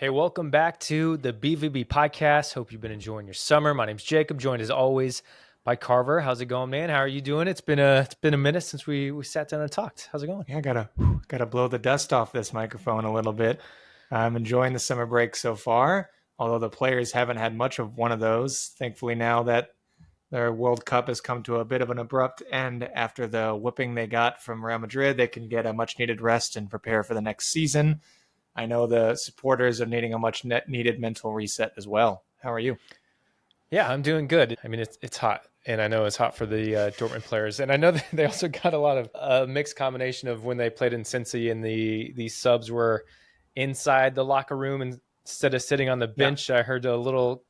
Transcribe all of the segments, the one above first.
Hey, welcome back to the BVB podcast. Hope you've been enjoying your summer. My name's Jacob, joined as always by Carver. How's it going, man? How are you doing? It's been a minute since we sat down and talked. How's it going? Yeah, I gotta blow the dust off this microphone a little bit. I'm enjoying the summer break so far, although the players haven't had much of one of those. Thankfully, now that their World Cup has come to a bit of an abrupt end after the whipping they got from Real Madrid, they can get a much needed rest and prepare for the next season. I know the supporters are needing a much needed mental reset as well. How are you? Yeah, I'm doing good. I mean, it's hot, and I know it's hot for the Dortmund players, and I know that they also got a lot of mixed combination of when they played in Cincy, and the subs were inside the locker room instead of sitting on the Yeah. bench. I heard a little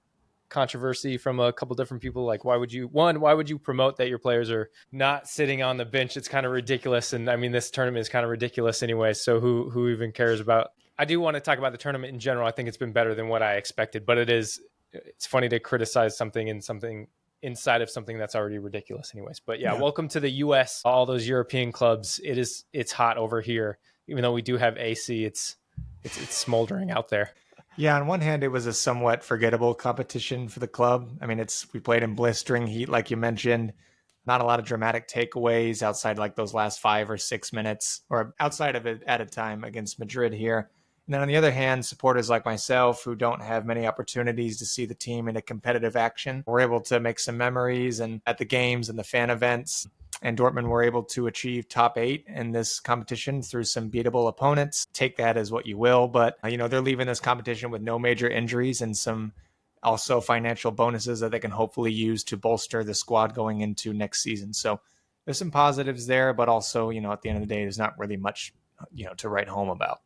controversy from a couple different people, like why would you promote that your players are not sitting on the bench? It's kind of ridiculous, and I mean, this tournament is kind of ridiculous anyway, so who even cares about. I do want to talk about the tournament in general. I think it's been better than what I expected, but it's funny to criticize something in something inside of something that's already ridiculous anyways. But yeah, Yeah. welcome to the US, all those European clubs. It's hot over here, even though we do have AC. It's smoldering out there. Yeah, on one hand, it was a somewhat forgettable competition for the club. I mean, we played in blistering heat, like you mentioned. Not a lot of dramatic takeaways outside like those last 5 or 6 minutes, or outside of it at a time against Madrid here. And then on the other hand, supporters like myself who don't have many opportunities to see the team in a competitive action were able to make some memories and at the games and the fan events. And Dortmund were able to achieve top 8 in this competition through some beatable opponents. Take that as what you will, but they're leaving this competition with no major injuries and some also financial bonuses that they can hopefully use to bolster the squad going into next season. So there's some positives there, but also, at the end of the day, there's not really much, to write home about.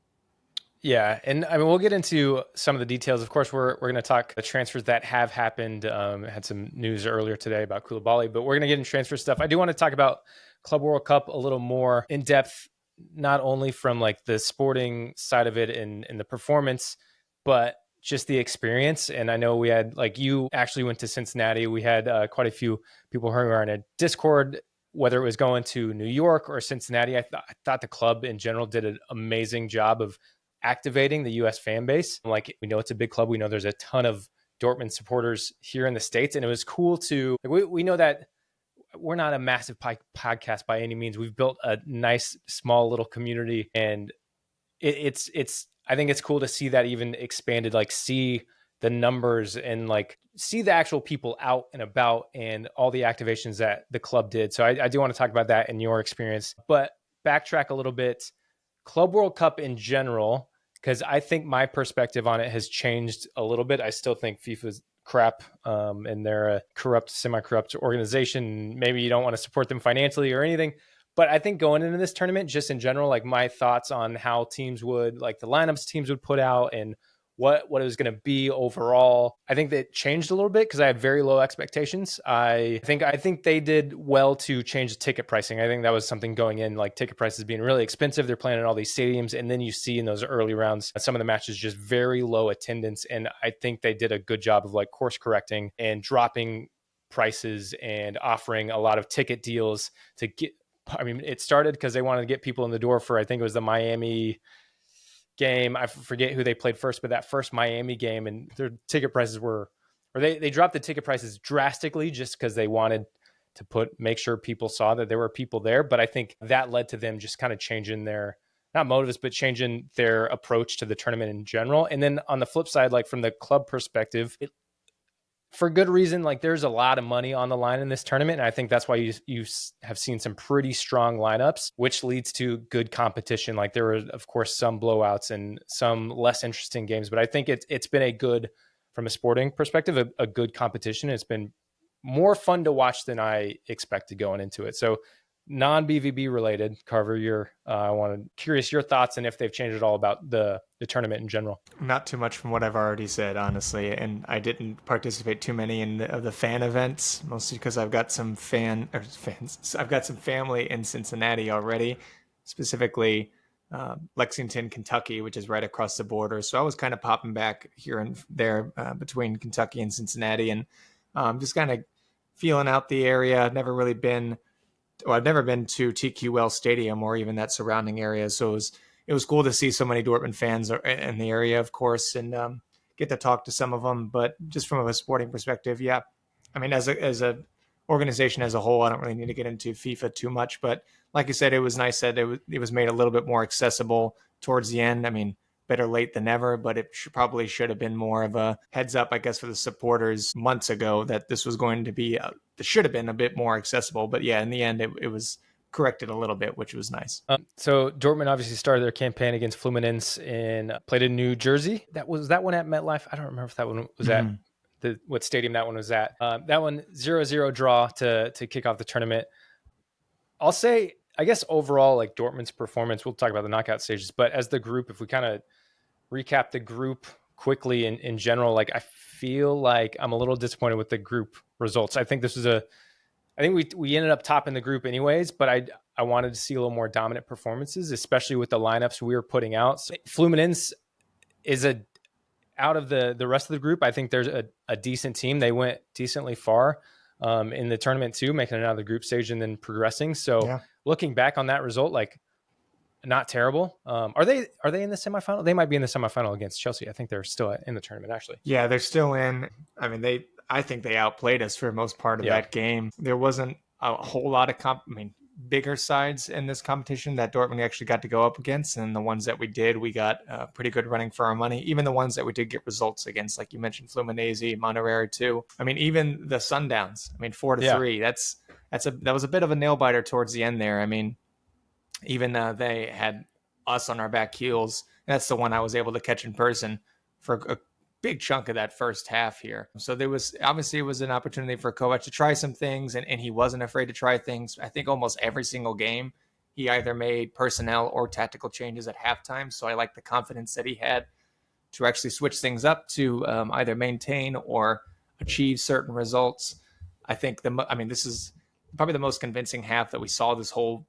Yeah, and I mean, we'll get into some of the details. Of course, we're going to talk the transfers that have happened. Had some news earlier today about Koulibaly, but we're going to get into transfer stuff. I do want to talk about Club World Cup a little more in depth, not only from like the sporting side of it and the performance, but just the experience. And I know we had, like, you actually went to Cincinnati. We had quite a few people who are in a Discord, whether it was going to New York or Cincinnati. I thought the club in general did an amazing job of activating the US fan base. Like, we know it's a big club. We know there's a ton of Dortmund supporters here in the States. And it was cool to, like, we know that we're not a massive podcast by any means. We've built a nice, small little community. And I think it's cool to see that even expanded, like see the numbers and like see the actual people out and about and all the activations that the club did. So I do want to talk about that in your experience, but backtrack a little bit. Club World Cup in general, because I think my perspective on it has changed a little bit. I still think FIFA's crap, and they're a corrupt, semi-corrupt organization. Maybe you don't want to support them financially or anything. But I think going into this tournament, just in general, like my thoughts on how teams would, like the lineups teams would put out and what it was going to be overall. I think that changed a little bit because I had very low expectations. I think they did well to change the ticket pricing. I think that was something going in, like ticket prices being really expensive. They're playing in all these stadiums, and then you see in those early rounds some of the matches just very low attendance. And I think they did a good job of like course correcting and dropping prices and offering a lot of ticket deals to get. I mean, it started because they wanted to get people in the door for, I think it was the Miami game. I forget who they played first, but that first Miami game, and their ticket prices were, or they dropped the ticket prices drastically just because they wanted to make sure people saw that there were people there. But I think that led to them just kind of changing their, not motives, but changing their approach to the tournament in general. And then on the flip side, like from the club perspective, for good reason, like there's a lot of money on the line in this tournament. And I think that's why you have seen some pretty strong lineups, which leads to good competition. Like there were, of course, some blowouts and some less interesting games, but I think it's been a good, from a sporting perspective, a good competition. It's been more fun to watch than I expected going into it. So non-BVB related, Carver, curious your thoughts and if they've changed at all about the tournament in general. Not too much from what I've already said, honestly, and I didn't participate too many of the fan events, mostly because I've got some I've got some family in Cincinnati already, specifically Lexington, Kentucky, which is right across the border. So I was kind of popping back here and there between Kentucky and Cincinnati, and just kind of feeling out the area. I've never been to TQL Stadium or even that surrounding area, so it was it was cool to see so many Dortmund fans in the area, of course, and get to talk to some of them. But just from a sporting perspective, yeah, I mean, as a organization as a whole, I don't really need to get into FIFA too much, but like you said, it was nice that it was made a little bit more accessible towards the end. I mean, better late than never, but it probably should have been more of a heads up, I guess, for the supporters months ago that this was going to be, it should have been a bit more accessible. But yeah, in the end, it was corrected a little bit, which was nice. So Dortmund obviously started their campaign against Fluminense and played in New Jersey. That one at MetLife. I don't remember if that one was at what stadium that one was at. That one 0-0 draw to kick off the tournament. I'll say, I guess overall, like Dortmund's performance, we'll talk about the knockout stages, but as the group, if we kind of recap the group quickly in general, like I feel like I'm a little disappointed with the group results. I think we ended up top in the group anyways, but I wanted to see a little more dominant performances, especially with the lineups we were putting out. So Fluminense is out of the rest of the group. I think there's a decent team. They went decently far in the tournament too, making it out of the group stage and then progressing. So looking back on that result, like not terrible. Are they in the semifinal? They might be in the semifinal against Chelsea. I think they're still in the tournament actually. Yeah, they're still in. I mean, I think they outplayed us for most part of that game. There wasn't a whole lot of bigger sides in this competition that Dortmund actually got to go up against, and the ones that we did, we got pretty good running for our money. Even the ones that we did get results against, like you mentioned, Fluminense, Monterrey too. I mean, even the Sundowns. I mean, 4-3. That was a bit of a nail biter towards the end there. I mean, even they had us on our back heels. That's the one I was able to catch in person for a big chunk of that first half here. So there was obviously, it was an opportunity for Kovac to try some things, and he wasn't afraid to try things. I think almost every single game he either made personnel or tactical changes at halftime. So I like the confidence that he had to actually switch things up to either maintain or achieve certain results. I think this is probably the most convincing half that we saw this whole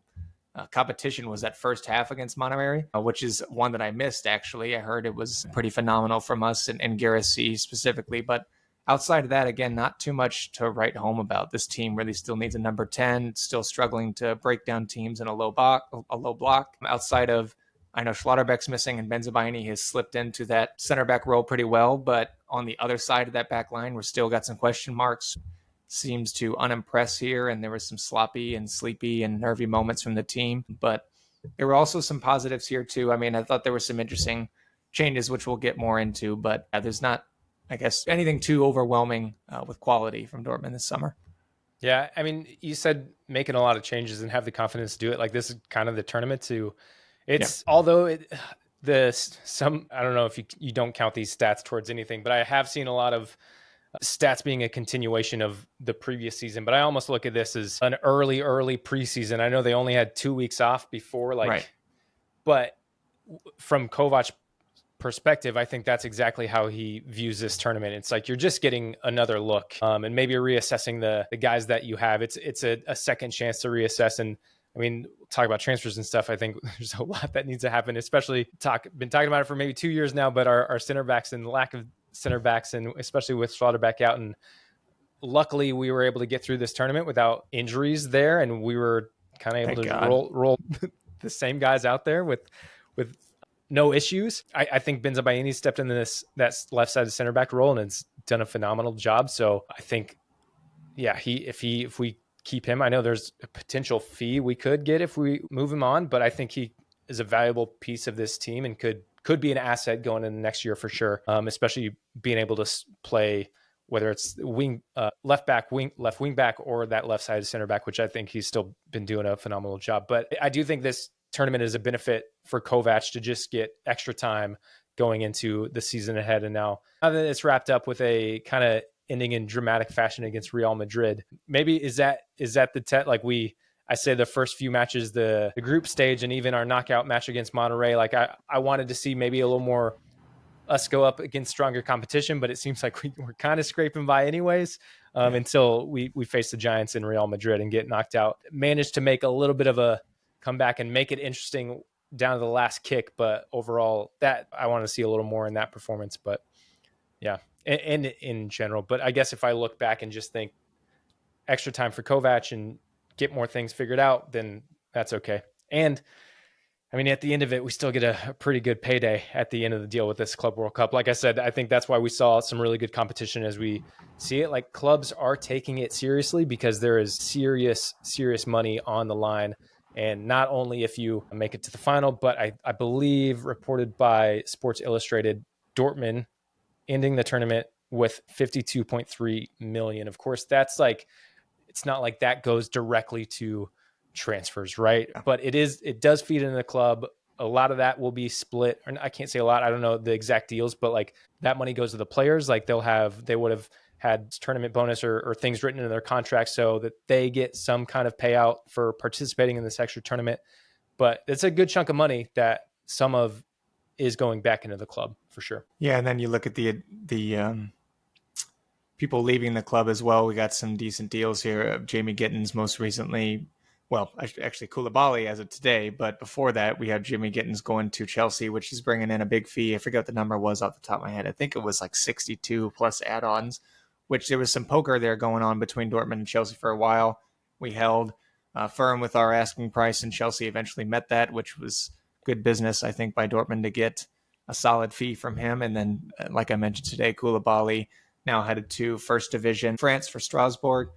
competition was that first half against Monterrey, which is one that I missed, actually. I heard it was pretty phenomenal from us and Gareth specifically. But outside of that, again, not too much to write home about. This team really still needs a number 10, still struggling to break down teams in a low block. Outside of, I know Schlotterbeck's missing and Benzabaini has slipped into that center back role pretty well. But on the other side of that back line, we're still got some question marks. Seems to unimpress here, and there was some sloppy and sleepy and nervy moments from the team, but there were also some positives here too. I mean, I thought there were some interesting changes, which we'll get more into, but there's not, I guess, anything too overwhelming with quality from Dortmund this summer. Yeah, I mean, you said making a lot of changes and have the confidence to do it. Like, this is kind of the tournament too. Although I don't know if you don't count these stats towards anything, but I have seen a lot of stats being a continuation of the previous season, but I almost look at this as an early preseason. I know they only had 2 weeks off before, but from Kovac's perspective, I think that's exactly how he views this tournament. It's like you're just getting another look, and maybe reassessing the guys that you have. It's a second chance to reassess. And I mean, talk about transfers and stuff. I think there's a lot that needs to happen, especially been talking about it for maybe 2 years now, but our center backs and lack of center backs, and especially with Schlotterbeck out. And luckily we were able to get through this tournament without injuries there, and we were kind of able to roll the same guys out there with no issues. I think Benzabaini stepped into that left side of center back role and has done a phenomenal job. So I think, if we keep him, I know there's a potential fee we could get if we move him on, but I think he is a valuable piece of this team and could be an asset going into next year for sure. Especially being able to play, whether it's left wing back or that left side center back, which I think he's still been doing a phenomenal job. But I do think this tournament is a benefit for Kovac to just get extra time going into the season ahead. And now that it's wrapped up with a kind of ending in dramatic fashion against Real Madrid, maybe is that the I say the first few matches, the group stage, and even our knockout match against Monterrey, like I wanted to see maybe a little more us go up against stronger competition, but it seems like we're kind of scraping by anyways until we face the Giants in Real Madrid and get knocked out. Managed to make a little bit of a comeback and make it interesting down to the last kick, but overall that I want to see a little more in that performance. But yeah, and in general. But I guess if I look back and just think extra time for Kovac and get more things figured out, then that's okay. And I mean, at the end of it, we still get a pretty good payday at the end of the deal with this Club World Cup. Like I said, I think that's why we saw some really good competition as we see it. Like clubs are taking it seriously because there is serious, serious money on the line. And not only if you make it to the final, but I believe reported by Sports Illustrated, Dortmund ending the tournament with 52.3 million. Of course, that's like, it's not like that goes directly to transfers, right? Yeah. But it does feed into the club. A lot of that will be split, or I can't say a lot, I don't know the exact deals, but like that money goes to the players. Like they would have had tournament bonus or things written in their contract so that they get some kind of payout for participating in this extra tournament. But it's a good chunk of money that some of is going back into the club for sure. Yeah, and then you look at the people leaving the club as well. We got some decent deals here. Jamie Gittens most recently. Well, actually Koulibaly as of today, but before that we had Jimmy Gittens going to Chelsea, which is bringing in a big fee. I forget what the number was off the top of my head. I think it was like 62 plus add-ons, which there was some poker there going on between Dortmund and Chelsea for a while. We held firm with our asking price, and Chelsea eventually met that, which was good business, I think, by Dortmund to get a solid fee from him. And then, like I mentioned today, Koulibaly now headed to First Division France for Strasbourg.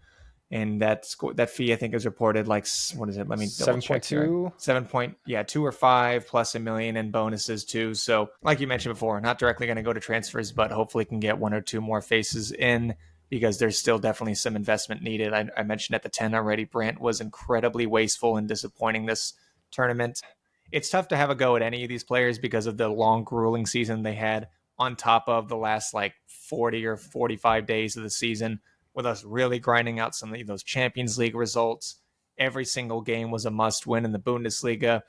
And that fee, I think, is reported like, what is it? Let me double check here. 7.2, 2 or 5 plus $1 million in bonuses too. So like you mentioned before, not directly going to go to transfers, but hopefully can get 1 or 2 more faces in because there's still definitely some investment needed. I mentioned at the 10 already, Brandt was incredibly wasteful and disappointing this tournament. It's tough to have a go at any of these players because of the long, grueling season they had on top of the last like 40 or 45 days of the season with us really grinding out some of those Champions League results. Every single game was a must win in the Bundesliga,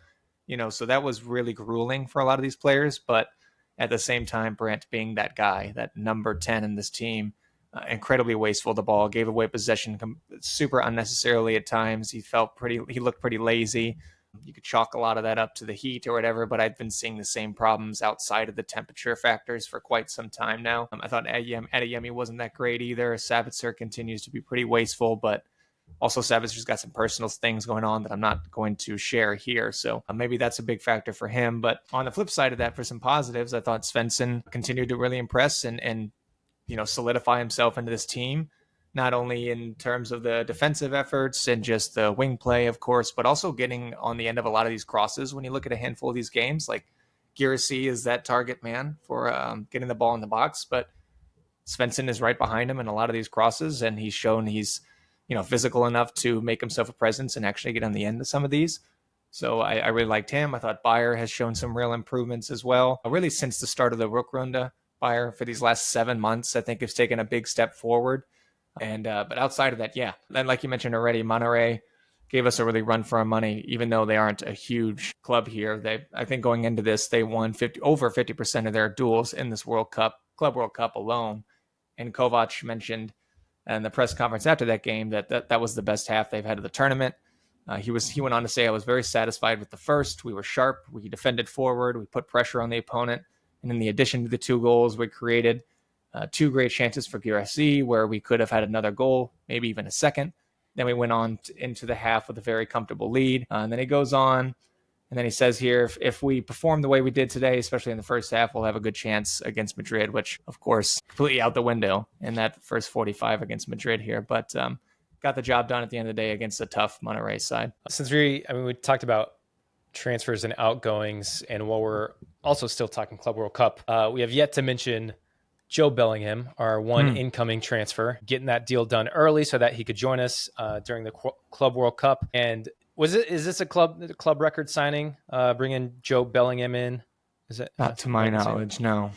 so that was really grueling for a lot of these players. But at the same time, Brandt being that guy, that number 10 in this team, incredibly wasteful of the ball, gave away possession super unnecessarily at times. He looked pretty lazy. You could chalk a lot of that up to the heat or whatever, but I've been seeing the same problems outside of the temperature factors for quite some time now. I thought Adeyemi wasn't that great either. Sabitzer continues to be pretty wasteful, but also Sabitzer's got some personal things going on that I'm not going to share here. So maybe that's a big factor for him. But on the flip side of that, for some positives, I thought Svensson continued to really impress and solidify himself into this team, not only in terms of the defensive efforts and just the wing play, of course, but also getting on the end of a lot of these crosses. When you look at a handful of these games, like Girassi is that target man for getting the ball in the box, but Svensson is right behind him in a lot of these crosses, and he's shown he's physical enough to make himself a presence and actually get on the end of some of these. So I really liked him. I thought Bayer has shown some real improvements as well. Really, since the start of the Rückrunde, Bayer for these last 7 months, I think has taken a big step forward. And but outside of that, yeah, and like you mentioned already, Monterrey gave us a really run for our money, even though they aren't a huge club here. I think going into this, they won over 50% of their duels in this Club World Cup alone. And Kovac mentioned in the press conference after that game that was the best half they've had of the tournament. He went on to say, "I was very satisfied with the first. We were sharp. We defended forward. We put pressure on the opponent. And in the addition to the 2 goals we created, 2 great chances for Girassi where we could have had another goal, maybe even a second. Then we went on into the half with a very comfortable lead. And then he goes on, and then he says here, if we perform the way we did today, especially in the first half, we'll have a good chance against Madrid, which, of course, completely out the window in that first 45 against Madrid here. But got the job done at the end of the day against a tough Monterrey side. Since we talked about transfers and outgoings, and while we're also still talking Club World Cup, we have yet to mention Jobe Bellingham, our one incoming transfer, getting that deal done early so that he could join us during the Club World Cup. And is this a club record signing, bringing Jobe Bellingham in? Is it not to my knowledge? No.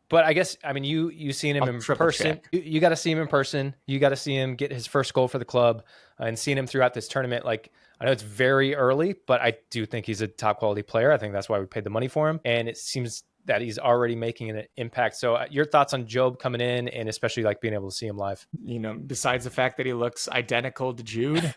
But I guess, you seen him in person. You got to see him in person. You got to see him get his first goal for the club, and seeing him throughout this tournament. Like, I know it's very early, but I do think he's a top quality player. I think that's why we paid the money for him. And it seems that he's already making an impact. So your thoughts on Jobe coming in, and especially like being able to see him live? Besides the fact that he looks identical to Jude,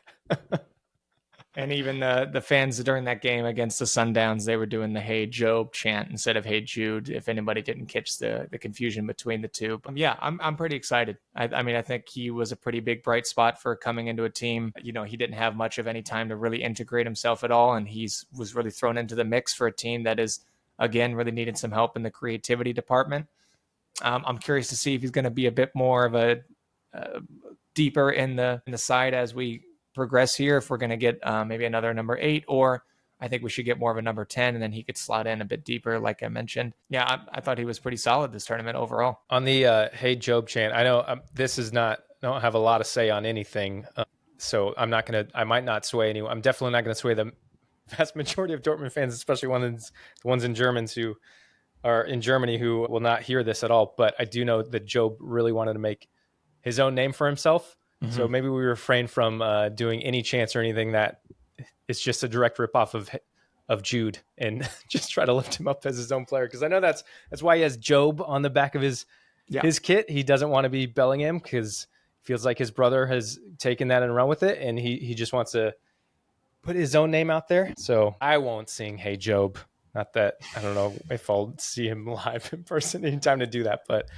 And even the fans during that game against the Sundowns, they were doing the "Hey Job" chant instead of "Hey Jude." If anybody didn't catch the confusion between the two, but yeah, I'm pretty excited. I mean, I think he was a pretty big bright spot for coming into a team. You know, he didn't have much of any time to really integrate himself at all, and was really thrown into the mix for a team that is again really needed some help in the creativity department. I'm curious to see if he's going to be a bit more of a deeper in the side as we progress here. If we're going to get maybe another number 8, or I think we should get more of a number 10, and then he could slot in a bit deeper, like I mentioned. Yeah, I thought he was pretty solid this tournament overall. On the "Hey Job" chant, I know this is not. I don't have a lot to say on anything, so I'm not gonna. I might not sway anyone. I'm definitely not gonna sway the vast majority of Dortmund fans, especially the ones in Germans who are in Germany who will not hear this at all. But I do know that Job really wanted to make his own name for himself. Mm-hmm. So maybe we refrain from doing any chants or anything that is just a direct ripoff of Jude, and just try to lift him up as his own player. Because I know that's why he has Job on the back of his kit. He doesn't want to be Bellingham because it feels like his brother has taken that and run with it, and he just wants to put his own name out there. So I won't sing "Hey Job." Not that I don't know if I'll see him live in person anytime to do that, but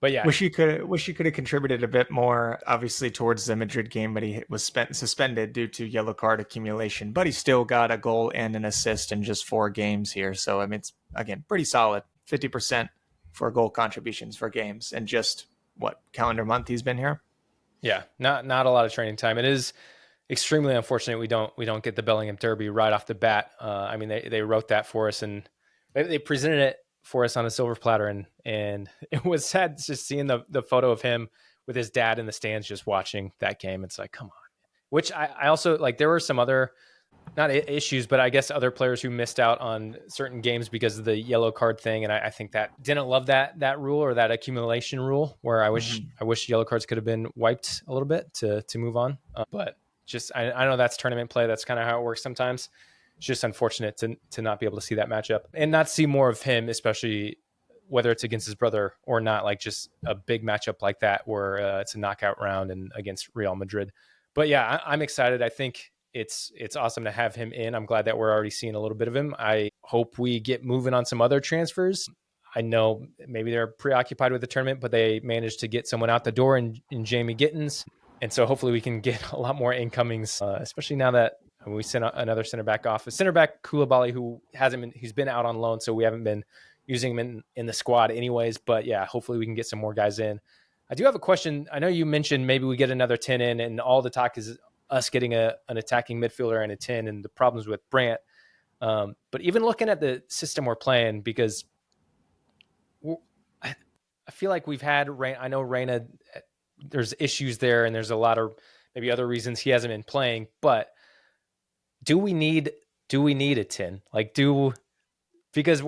yeah. Wish you could have contributed a bit more, obviously, towards the Madrid game, but he was suspended due to yellow card accumulation. But he still got a goal and an assist in just 4 games here. So I mean, it's again pretty solid. 50% for goal contributions for games, and just what calendar month he's been here. Yeah, not a lot of training time. It is extremely unfortunate we don't get the Bellingham Derby right off the bat. I mean, they wrote that for us, and they presented it for us on a silver platter, and it was sad just seeing the photo of him with his dad in the stands just watching that game. It's like, come on. Which I also like. There were some other not issues, but I guess other players who missed out on certain games because of the yellow card thing, and I think that didn't love that rule, or that accumulation rule, where I wish yellow cards could have been wiped a little bit to move on, but. Just I know that's tournament play. That's kind of how it works sometimes. It's just unfortunate to not be able to see that matchup and not see more of him, especially whether it's against his brother or not. Like just a big matchup like that where it's a knockout round and against Real Madrid. But yeah, I'm excited. I think it's awesome to have him in. I'm glad that we're already seeing a little bit of him. I hope we get moving on some other transfers. I know maybe they're preoccupied with the tournament, but they managed to get someone out the door in Jobe-Gittens. And so hopefully we can get a lot more incomings, especially now that we sent another center back off. A center back, Koulibaly, who he's been out on loan, so we haven't been using him in the squad anyways. But yeah, hopefully we can get some more guys in. I do have a question. I know you mentioned maybe we get another 10 in, and all the talk is us getting an attacking midfielder and a 10 and the problems with Brandt. But even looking at the system we're playing, because I feel like we've had I know Reyna, there's issues there, and there's a lot of maybe other reasons he hasn't been playing, but do we need a 10? Because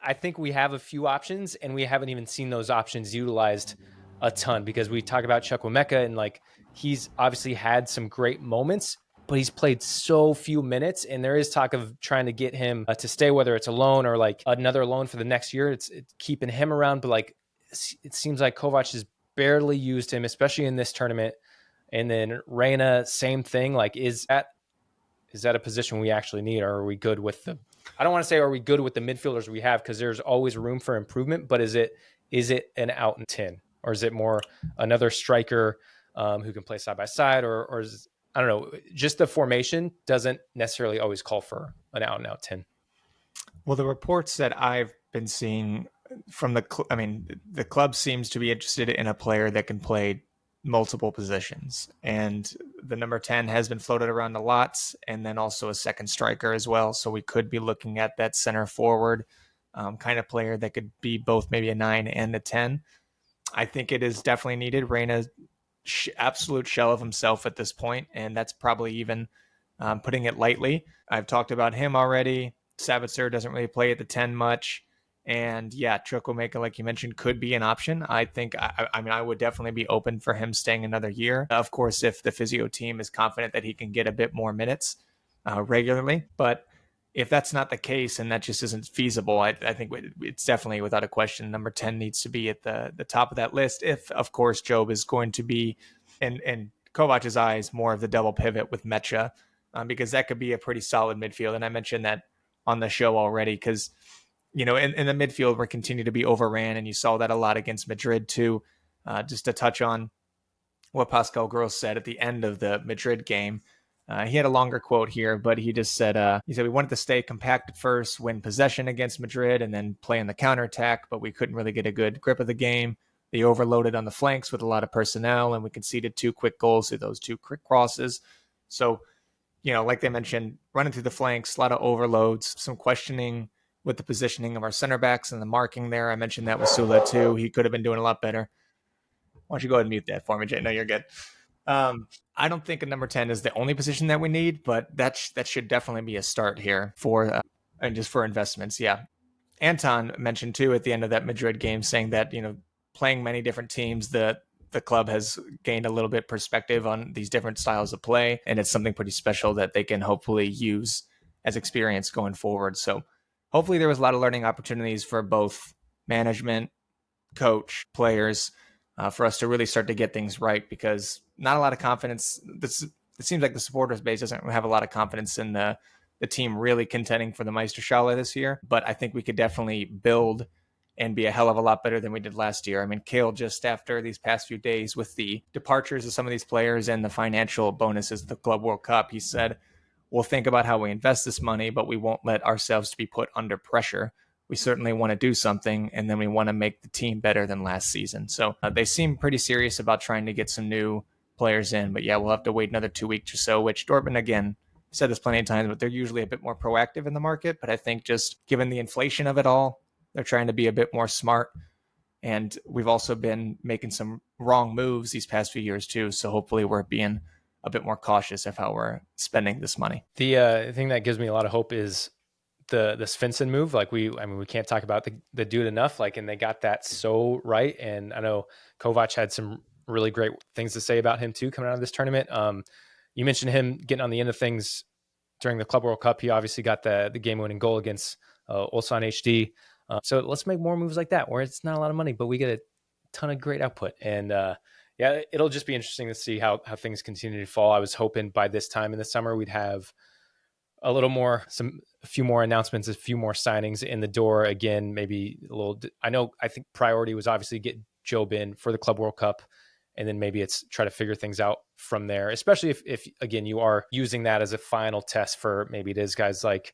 I think we have a few options, and we haven't even seen those options utilized a ton, because we talk about Chukwuemeka, and like he's obviously had some great moments, but he's played so few minutes, and there is talk of trying to get him to stay, whether it's a loan or like another loan for the next year. It's keeping him around, but like it seems like Kovac has barely used him, especially in this tournament. And then Reyna, same thing. Like, is that a position we actually need, or are we good with I don't want to say are we good with the midfielders we have, because there's always room for improvement, but is it an out and 10, or is it more another striker who can play side by side, or is, I don't know, just the formation doesn't necessarily always call for an out and out 10. Well, the reports that I've been seeing from the club seems to be interested in a player that can play multiple positions, and the number 10 has been floated around a lot, and then also a second striker as well. So we could be looking at that center forward kind of player that could be both maybe a 9 and a 10. I think it is definitely needed. Reyna's absolute shell of himself at this point, and that's probably even putting it lightly. I've talked about him already. Sabitzer doesn't really play at the 10 much. And yeah, Chukwuemeka, like you mentioned, could be an option. I think, I would definitely be open for him staying another year. Of course, if the physio team is confident that he can get a bit more minutes regularly. But if that's not the case and that just isn't feasible, I think it's definitely, without a question, number 10 needs to be at the top of that list. If, of course, Jobe is going to be, in Kovac's eyes, more of the double pivot with Mecha. because that could be a pretty solid midfield. And I mentioned that on the show already because, in the midfield, we're continue to be overran, and you saw that a lot against Madrid too. Just to touch on what Pascal Gross said at the end of the Madrid game. He had a longer quote here, but he just said, we wanted to stay compact at first, win possession against Madrid, and then play in the counterattack, but we couldn't really get a good grip of the game. They overloaded on the flanks with a lot of personnel, and we conceded 2 quick goals through those 2 quick crosses. So, like they mentioned, running through the flanks, a lot of overloads, some questioning with the positioning of our center backs and the marking there. I mentioned that with Sula too. He could have been doing a lot better. Why don't you go ahead and mute that for me, Jay? No, you're good. I don't think a number 10 is the only position that we need, but that should definitely be a start here for and just for investments. Yeah. Anton mentioned too at the end of that Madrid game saying that, playing many different teams, the club has gained a little bit perspective on these different styles of play, and it's something pretty special that they can hopefully use as experience going forward. So hopefully there was a lot of learning opportunities for both management, coach, players, for us to really start to get things right, because not a lot of confidence. It seems like the supporters base doesn't have a lot of confidence in the team really contending for the Meisterschale this year. But I think we could definitely build and be a hell of a lot better than we did last year. I mean, Kale, just after these past few days with the departures of some of these players and the financial bonuses of the Club World Cup, he said, we'll think about how we invest this money, but we won't let ourselves be put under pressure. We certainly want to do something, and then we want to make the team better than last season. So they seem pretty serious about trying to get some new players in. But yeah, we'll have to wait another 2 weeks or so, which Dortmund, again, said this plenty of times, but they're usually a bit more proactive in the market. But I think just given the inflation of it all, they're trying to be a bit more smart. And we've also been making some wrong moves these past few years too. So hopefully we're being a bit more cautious of how we're spending this money. The thing that gives me a lot of hope is the Svensson move. Like we can't talk about the dude enough. Like, and they got that so right. And I know Kovac had some really great things to say about him too coming out of this tournament. You mentioned him getting on the end of things during the Club World Cup. He obviously got the game-winning goal against Ulsan HD. So let's make more moves like that where it's not a lot of money, but we get a ton of great output. And yeah, it'll just be interesting to see how things continue to fall. I was hoping by this time in the summer we'd have a little more, a few more announcements, a few more signings in the door. Again, maybe a little. I think priority was obviously get Jobe in for the Club World Cup, and then maybe it's try to figure things out from there. Especially if again you are using that as a final test for maybe it is guys like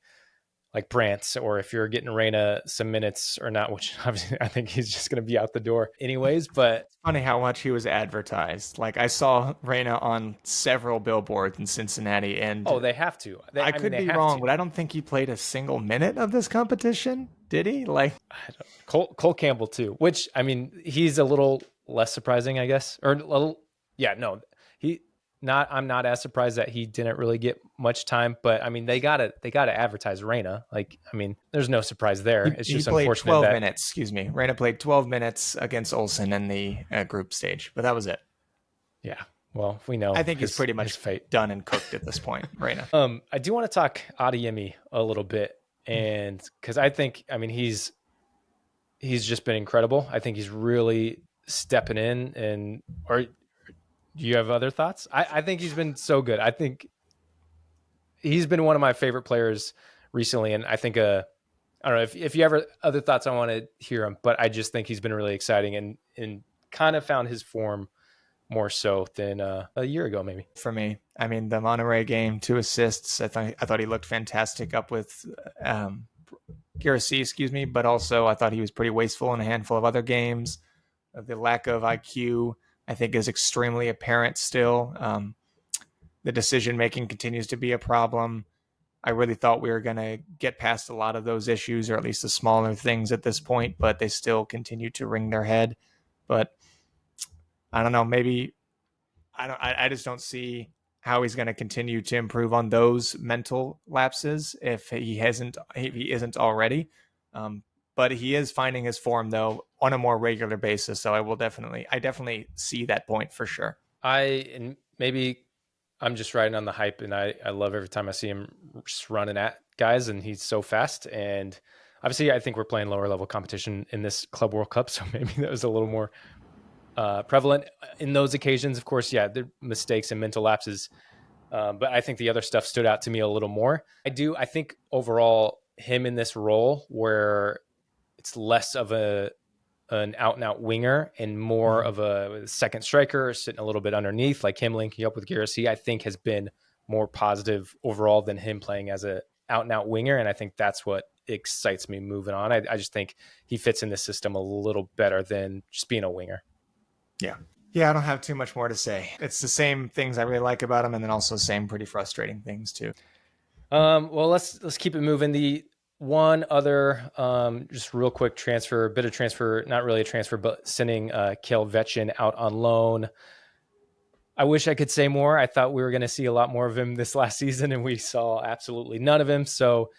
Brandt, or if you're getting Reyna some minutes or not, which obviously I think he's just going to be out the door anyways. But it's funny how much he was advertised. Like I saw Reyna on several billboards in Cincinnati, and they have to. I could be wrong, but I don't think he played a single minute of this competition. Did he? Like Cole Campbell too, which I mean he's a little less surprising, I guess. Or a little, yeah, no, I'm not as surprised that he didn't really get much time, but I mean they gotta advertise Reyna. Like, I mean, there's no surprise there. It's just played unfortunate 12 minutes. Excuse me, Reyna played 12 minutes against Olsen in the group stage, but that was it. Yeah, well, we know. I think he's pretty much done and cooked at this point, Reyna. I do want to talk Adeyemi a little bit, and because I think, I mean, he's just been incredible. I think he's really stepping in, and do you have other thoughts? I think he's been so good. I think he's been one of my favorite players recently. And I think, I don't know if you have other thoughts, I want to hear them, but I just think he's been really exciting and kind of found his form more so than a year ago, maybe. For me, I mean, the Monterrey game, 2 assists. I thought he looked fantastic up with Girassi, excuse me, but also I thought he was pretty wasteful in a handful of other games. The lack of IQ, I think, is extremely apparent still. The decision-making continues to be a problem. I really thought we were going to get past a lot of those issues, or at least the smaller things at this point, but they still continue to ring their head. But I don't know, maybe I just don't see how he's going to continue to improve on those mental lapses if he isn't already. But he is finding his form though on a more regular basis. So I definitely see that point for sure. And maybe I'm just riding on the hype, and I love every time I see him just running at guys, and he's so fast. And obviously I think we're playing lower level competition in this Club World Cup. So maybe that was a little more prevalent in those occasions. Of course, yeah, the mistakes and mental lapses But I think the other stuff stood out to me a little more. I think overall him in this role where it's less of an out and out winger and more of a second striker sitting a little bit underneath, like him linking up with Garcia, I think has been more positive overall than him playing as a out and out winger. And I think that's what excites me moving on. I just think he fits in the system a little better than just being a winger. Yeah. Yeah, I don't have too much more to say. It's the same things I really like about him, and then also same pretty frustrating things too. Well, let's keep it moving. The one other, just real quick transfer, bit of transfer, not really a transfer, but sending Kale Vetchin out on loan. I wish I could say more. I thought we were going to see a lot more of him this last season, and we saw absolutely none of him. So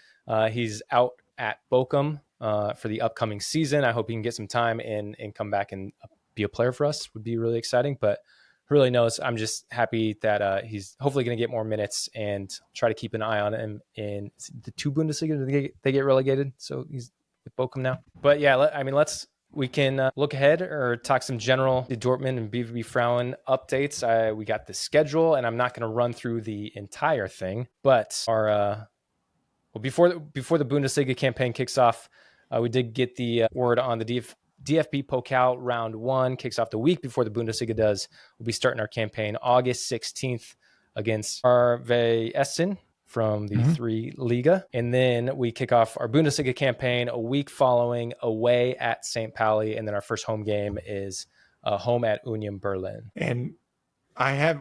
he's out at Bochum for the upcoming season. I hope he can get some time and come back and be a player for us. Would be really exciting. But who really knows? I'm just happy that he's hopefully going to get more minutes and try to keep an eye on him in the two Bundesliga. They get relegated, so he's with Bochum now. But yeah, we can look ahead or talk some general Dortmund and BVB Frauen updates. We got the schedule, and I'm not going to run through the entire thing, but before the Bundesliga campaign kicks off, we did get the word on the DFB Pokal round 1 kicks off the week before the Bundesliga does. We'll be starting our campaign August 16th against RV Essen from the 3 Liga. And then we kick off our Bundesliga campaign a week following away at St. Pauli. And then our first home game is home at Union Berlin. And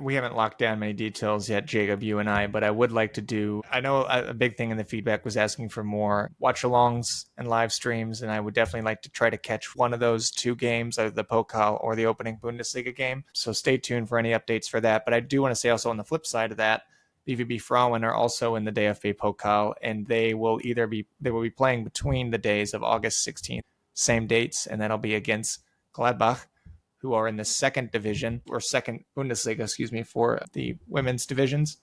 we haven't locked down many details yet, Jacob, you and I, but I would like to do, I know a big thing in the feedback was asking for more watch-alongs and live streams, and I would definitely like to try to catch one of those 2 games, either the Pokal or the opening Bundesliga game. So stay tuned for any updates for that. But I do want to say also on the flip side of that, BVB Frauen are also in the DFB Pokal, and they will be playing between the days of August 16th, same dates, and that'll be against Gladbach, who are in the second division, or second Bundesliga, for the women's divisions.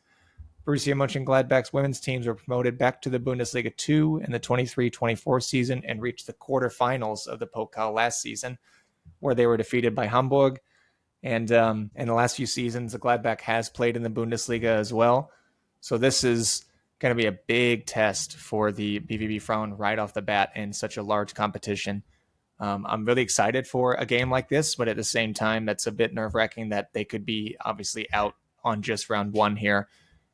Borussia Mönchengladbach's women's teams were promoted back to the Bundesliga 2 in the 23-24 season and reached the quarterfinals of the Pokal last season, where they were defeated by Hamburg. And in the last few seasons, the Gladbach has played in the Bundesliga as well. So this is going to be a big test for the BVB Frauen right off the bat in such a large competition. I'm really excited for a game like this, but at the same time, that's a bit nerve-wracking that they could be obviously out on just round 1 here.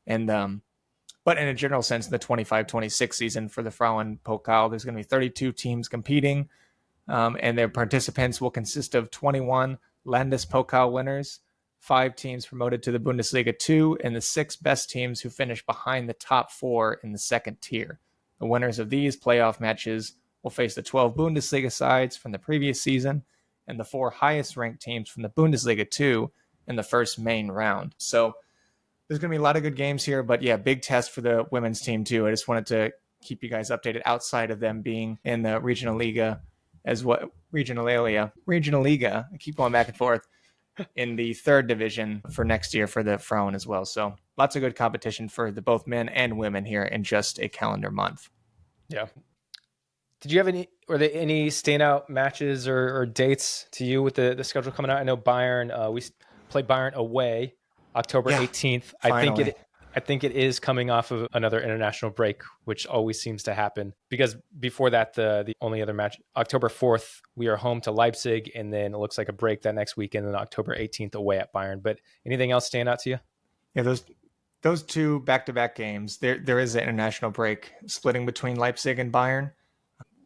And but in a general sense, the 25-26 season for the Frauen Pokal, there's going to be 32 teams competing, and their participants will consist of 21 Landespokal winners, 5 teams promoted to the Bundesliga 2, and the 6 best teams who finish behind the top 4 in the second tier. The winners of these playoff matches will face the 12 Bundesliga sides from the previous season and the 4 highest ranked teams from the Bundesliga 2 in the first main round. So there's going to be a lot of good games here, but yeah, big test for the women's team too. I just wanted to keep you guys updated outside of them being in the Regional Liga Regional Liga. I keep going back and forth in the 3rd division for next year for the Frauen as well. So lots of good competition for the both men and women here in just a calendar month. Yeah. Did you have were there any standout matches or dates to you with the schedule coming out? I know Bayern, we played Bayern away October 18th. Finally. I think it is coming off of another international break, which always seems to happen, because before that, the only other match, October 4th, we are home to Leipzig, and then it looks like a break that next weekend, and then October 18th away at Bayern. But anything else stand out to you? Yeah, those 2 back-to-back games, there is an international break splitting between Leipzig and Bayern.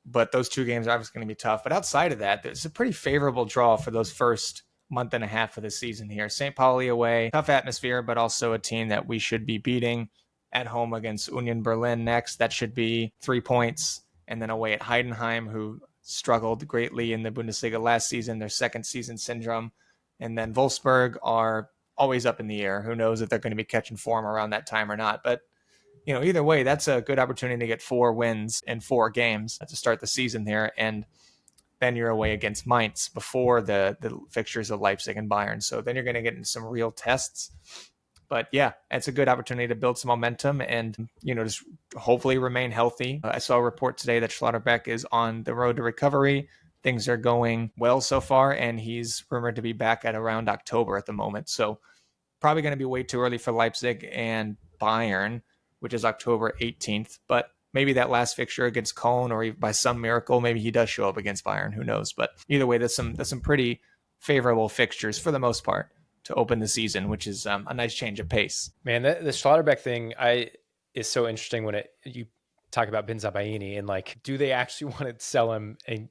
But those 2 games are obviously going to be tough. But outside of that, there's a pretty favorable draw for those first month and a half of the season here. St. Pauli away, tough atmosphere, but also a team that we should be beating. At home against Union Berlin next, that should be 3 points. And then away at Heidenheim, who struggled greatly in the Bundesliga last season, their second season syndrome. And then Wolfsburg are always up in the air. Who knows if they're going to be catching form around that time or not. But either way, that's a good opportunity to get 4 wins in 4 games to start the season there. And then you're away against Mainz before the fixtures of Leipzig and Bayern. So then you're going to get into some real tests. But yeah, it's a good opportunity to build some momentum and, just hopefully remain healthy. I saw a report today that Schlotterbeck is on the road to recovery. Things are going well so far, and he's rumored to be back at around October at the moment. So probably going to be way too early for Leipzig and Bayern, which is October 18th. But maybe that last fixture against Cologne, or by some miracle, maybe he does show up against Bayern. Who knows? But either way, there's some pretty favorable fixtures for the most part to open the season, which is a nice change of pace. Man, the Schlotterbeck thing is so interesting when you talk about Benzabaini and like, do they actually want to sell him? And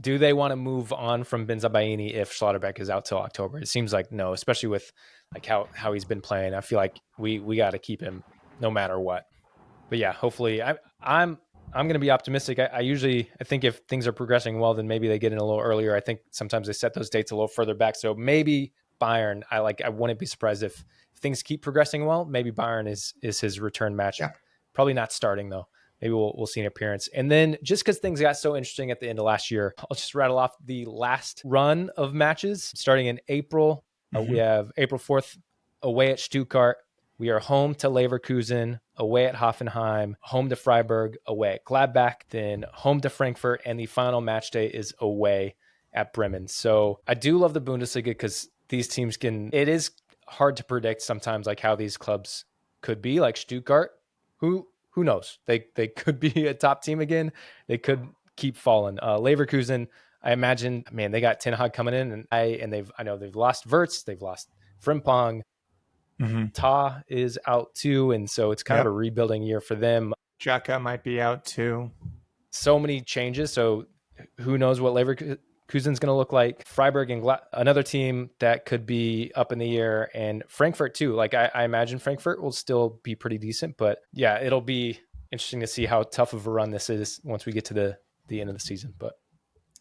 do they want to move on from Benzabaini if Schlotterbeck is out till October? It seems like no, especially with like how he's been playing. I feel like we got to keep him no matter what. But yeah, hopefully I'm going to be optimistic. I think if things are progressing well, then maybe they get in a little earlier. I think sometimes they set those dates a little further back. So maybe Bayern, I wouldn't be surprised if things keep progressing well. Maybe Bayern is his return match. Yeah. Probably not starting though. Maybe we'll see an appearance. And then just because things got so interesting at the end of last year, I'll just rattle off the last run of matches starting in April. We have April 4th away at Stuttgart. We are home to Leverkusen, away at Hoffenheim, home to Freiburg, away at Gladbach, then home to Frankfurt, and the final match day is away at Bremen. So I do love the Bundesliga because these teams it is hard to predict sometimes like how these clubs could be, like Stuttgart. Who knows? They could be a top team again. They could keep falling. Leverkusen, I imagine, man, they got Ten Hag coming in, and I know they've lost Wirtz, they've lost Frimpong. Ta is out too, and so it's kind of a rebuilding year for them. Xhaka might be out too. So many changes, so who knows what Leverkusen's going to look like. Freiburg and another team that could be up in the air, and Frankfurt too. Like I imagine Frankfurt will still be pretty decent, but yeah, it'll be interesting to see how tough of a run this is once we get to the end of the season. But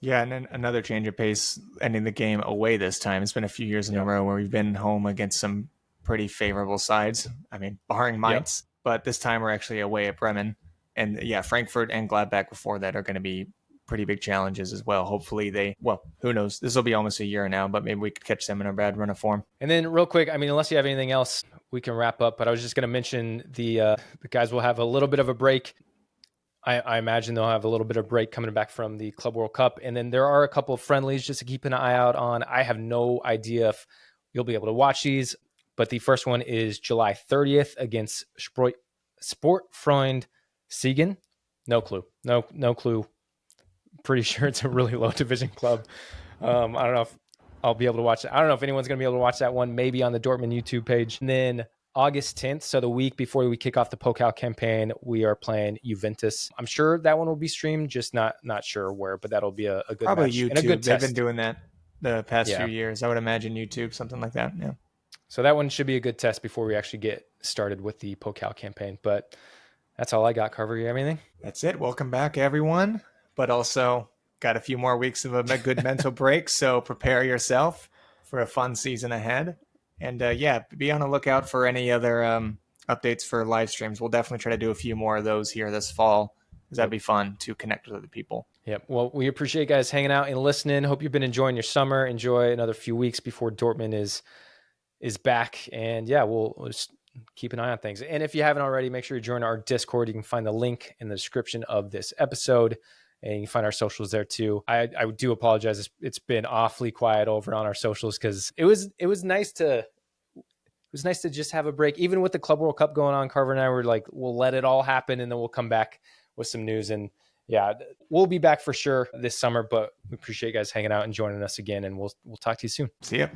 yeah, and then another change of pace, ending the game away this time. It's been a few years in a row where we've been home against some pretty favorable sides. I mean, barring Mainz, but this time we're actually away at Bremen. And yeah, Frankfurt and Gladbach before that are going to be pretty big challenges as well. Hopefully who knows? This will be almost a year now, but maybe we could catch them in a bad run of form. And then real quick, I mean, unless you have anything else, we can wrap up. But I was just going to mention the guys will have a little bit of a break. I imagine they'll have a little bit of break coming back from the Club World Cup. And then there are a couple of friendlies just to keep an eye out on. I have no idea if you'll be able to watch these, but the first one is July 30th against Sportfreund Siegen. No clue. No clue. Pretty sure it's a really low division club. I don't know if I'll be able to watch it. I don't know if anyone's going to be able to watch that one, maybe on the Dortmund YouTube page. And then August 10th, so the week before we kick off the Pokal campaign, we are playing Juventus. I'm sure that one will be streamed, just not sure where, but that'll be a good probably match. YouTube. And a good They've test. been doing that the past few years. I would imagine YouTube, something like that. Yeah. So that one should be a good test before we actually get started with the Pokal campaign. But that's all I got, Carver. You have anything? That's it. Welcome back, everyone. But also got a few more weeks of a good mental break, so prepare yourself for a fun season ahead. And be on the lookout for any other updates for live streams. We'll definitely try to do a few more of those here this fall, because that'd be fun to connect with other people. Yep. Well, we appreciate you guys hanging out and listening. Hope you've been enjoying your summer. Enjoy another few weeks before Dortmund is back. And yeah, we'll just keep an eye on things. And if you haven't already, make sure you join our Discord. You can find the link in the description of this episode. And you can find our socials there too. I do apologize. It's been awfully quiet over on our socials because it was nice to just have a break. Even with the Club World Cup going on, Carver and I were like, we'll let it all happen and then we'll come back with some news. And yeah, we'll be back for sure this summer, but we appreciate you guys hanging out and joining us again. And we'll talk to you soon. See ya.